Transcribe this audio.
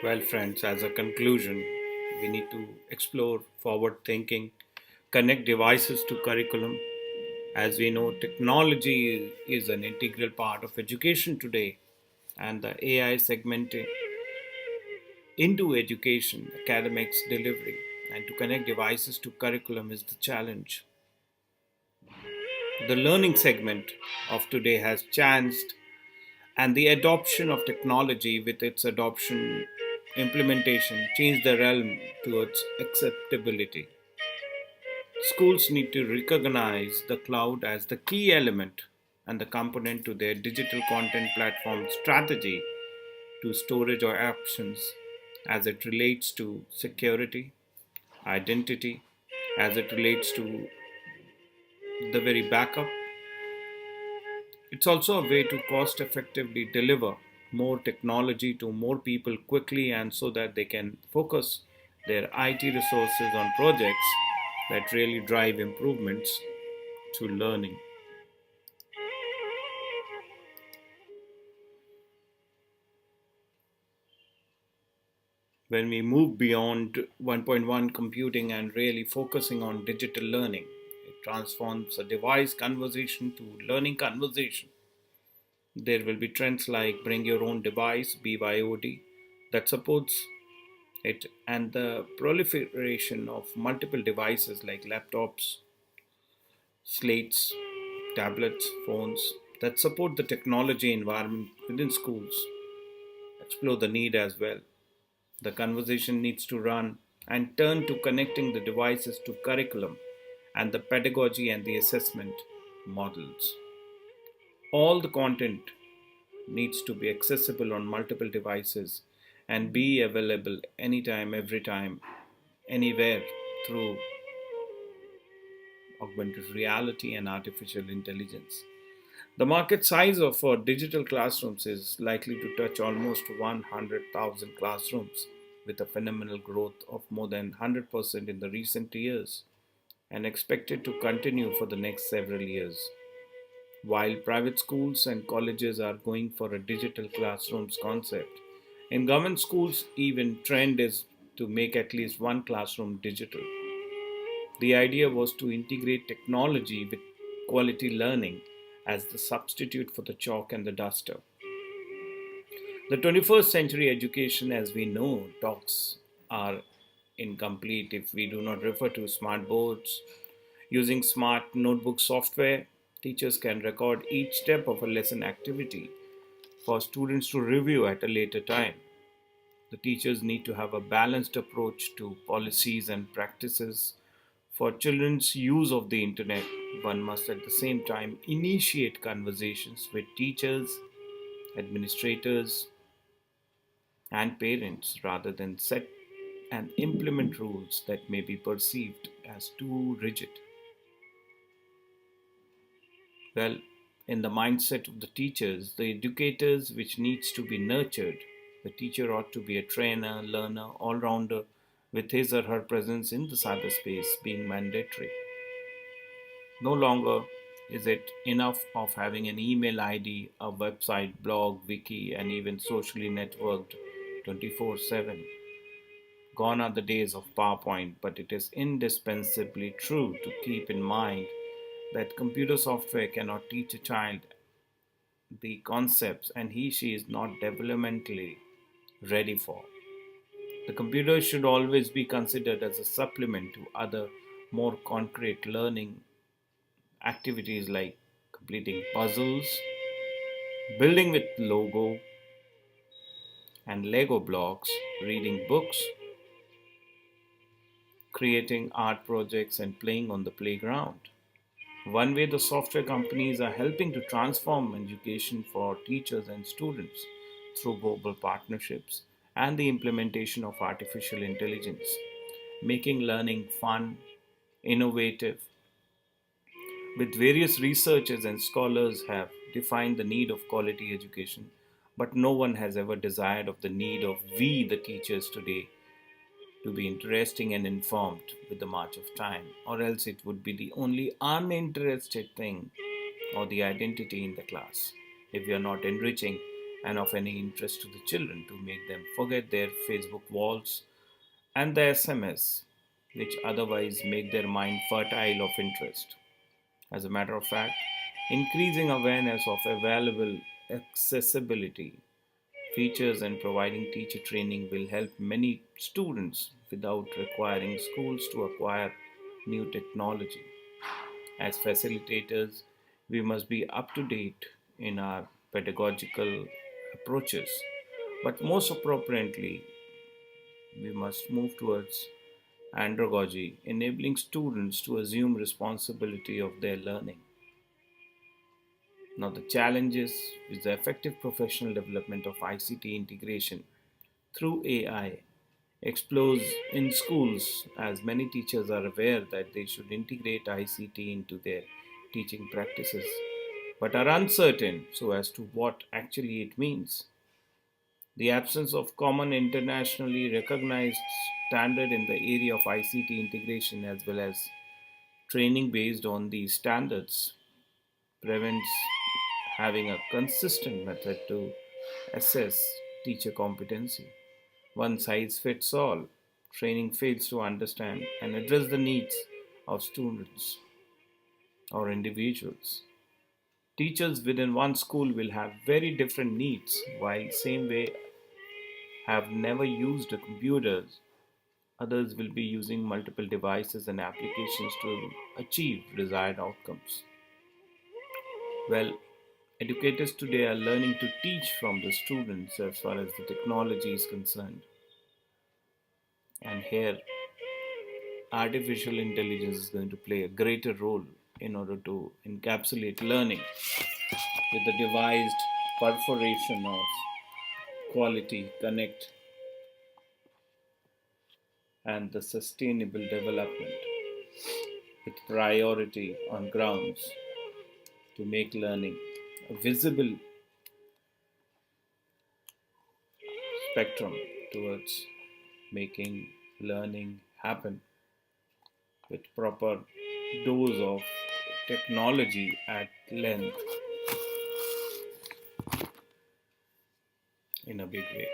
Well, friends, as a conclusion, we need to explore forward thinking, connect devices to curriculum. As we know, technology is an integral part of education today, and the AI segmented into education, academics, delivery, and to connect devices to curriculum is the challenge. The learning segment of today has changed, and the adoption of technology with its adoption implementation changed the realm towards acceptability. Schools need to recognize the cloud as the key element and the component to their digital content platform strategy to storage or options as it relates to security, identity, as it relates to the very backup. It's also a way to cost effectively deliver more technology to more people quickly and so that they can focus their IT resources on projects that really drive improvements to learning. When we move beyond 1.1 computing and really focusing on digital learning, it transforms a device conversation to learning conversation. There will be trends like bring your own device, BYOD, that supports it, and the proliferation of multiple devices like laptops, slates, tablets, phones that support the technology environment within schools. Explore the need as well. The conversation needs to run and turn to connecting the devices to curriculum and the pedagogy and the assessment models. All the content needs to be accessible on multiple devices and be available anytime, every time, anywhere through augmented reality and artificial intelligence. The market size of digital classrooms is likely to touch almost 100,000 classrooms, with a phenomenal growth of more than 100% in the recent years and expected to continue for the next several years. While private schools and colleges are going for a digital classrooms concept, in government schools, even trend is to make at least one classroom digital. The idea was to integrate technology with quality learning as the substitute for the chalk and the duster. The 21st century education, as we know, talks are incomplete if we do not refer to smart boards. Using smart notebook software, teachers can record each step of a lesson activity for students to review at a later time. The teachers need to have a balanced approach to policies and practices. For children's use of the internet, one must at the same time initiate conversations with teachers, administrators, and parents rather than set and implement rules that may be perceived as too rigid. Well, in the mindset of the teachers, the educators, which needs to be nurtured, the teacher ought to be a trainer, learner, all rounder, with his or her presence in the cyberspace being mandatory. No longer is it enough of having an email ID, a website, blog, wiki, and even socially networked 24/7. Gone are the days of PowerPoint, but it is indispensably true to keep in mind that computer software cannot teach a child the concepts and she is not developmentally ready for. The computer should always be considered as a supplement to other more concrete learning activities like completing puzzles, building with Logo and Lego blocks, reading books, creating art projects, and playing on the playground. One way the software companies are helping to transform education for teachers and students through global partnerships and the implementation of artificial intelligence, making learning fun, innovative, with various researchers and scholars have defined the need of quality education, but no one has ever desired of the need of we the teachers today to be interesting and informed with the march of time, or else it would be the only uninterested thing or the identity in the class if we are not enriching and of any interest to the children to make them forget their Facebook walls and the SMS, which otherwise make their mind fertile of interest. As a matter of fact, increasing awareness of available accessibility features and providing teacher training will help many students without requiring schools to acquire new technology. As facilitators, we must be up to date in our pedagogical approaches, but most appropriately, we must move towards andragogy, enabling students to assume responsibility of their learning. Now, the challenges with the effective professional development of ICT integration through AI explores in schools as many teachers are aware that they should integrate ICT into their teaching practices but are uncertain so as to what actually it means. The absence of common internationally recognized standard in the area of ICT integration as well as training based on these standards prevents having a consistent method to assess teacher competency. One size fits all. Training fails to understand and address the needs of students or individuals. Teachers within one school will have very different needs, while same way have never used a computers. Others will be using multiple devices and applications to achieve desired outcomes. Well, educators today are learning to teach from the students as far as the technology is concerned. And here, artificial intelligence is going to play a greater role in order to encapsulate learning with the devised perforation of quality, connect, and the sustainable development with priority on grounds to make learning a visible spectrum towards making learning happen with proper dose of technology at length in a big way.